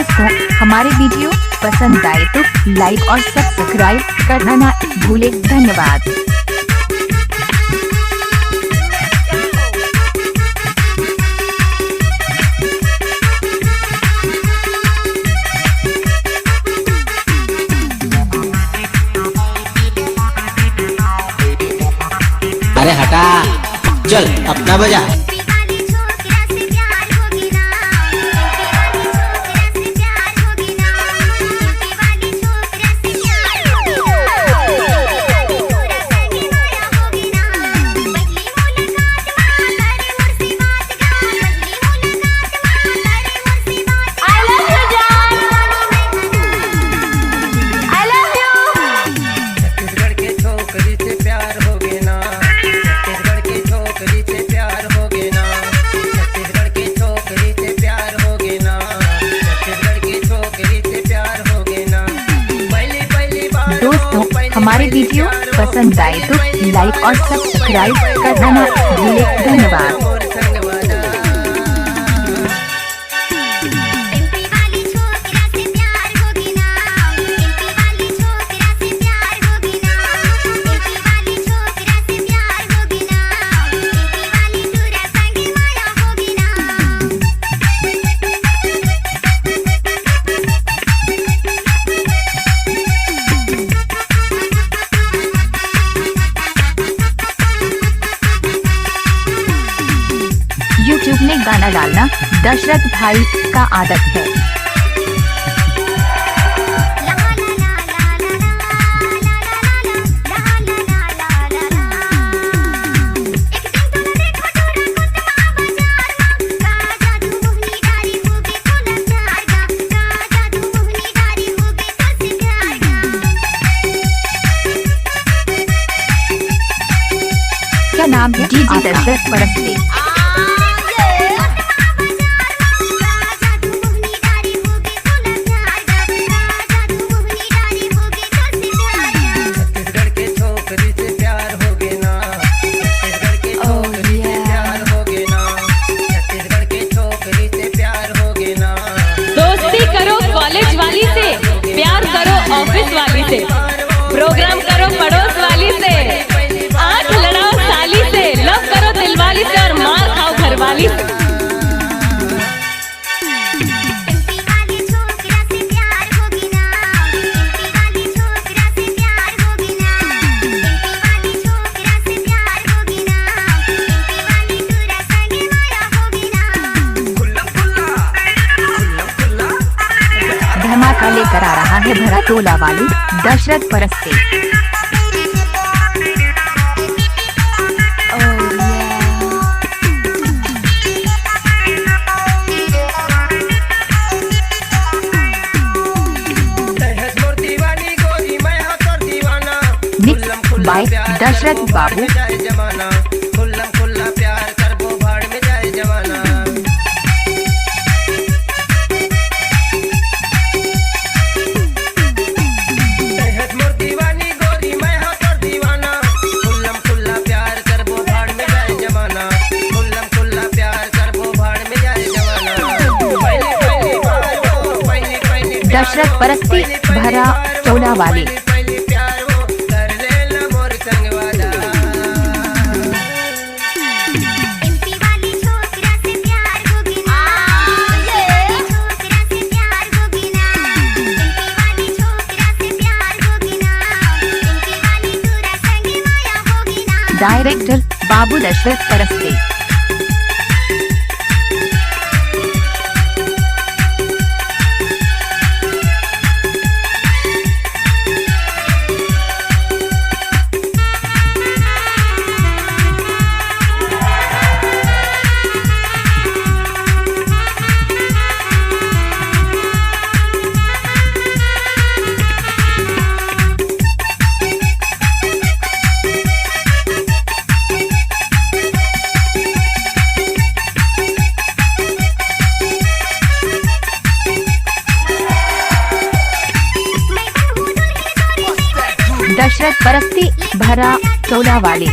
दोस्तों, हमारे वीडियो पसंद आए तो लाइक और सब्सक्राइब करना ना भूलें। धन्यवाद। अरे हटा, चल अपना बजा। दोस्तों, हमारे वीडियो पसंद आए तो लाइक और सब्सक्राइब करना ना भूलें। धन्यवाद। यूट्यूब में गाना डालना दशरथ भाई का आदत है। क्या नाम है? डीजे दशरथ परस्ते। कॉलेज वाली से प्यार करो, ऑफिस वाली से प्रोग्राम करो, पड़ोस वाली से आंख लड़ाओ साली से, लव करो दिल वाली से और मार खाओ घर वाली से। धमाका लेकर आ रहा है भरा टोला वाली दशरथ परस्ते। मिक्स बाय दशरथ बाबू। दशरथ परस्ती भरा टोला वाली। डायरेक्टर बाबू दशरथ परस्ते। दशरथ परस्ती भरा टोला वाली।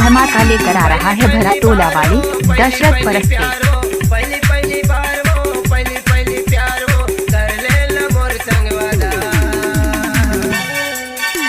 धमाका लेकर आ रहा है भरा तोला वाली दशरथ परस्ते।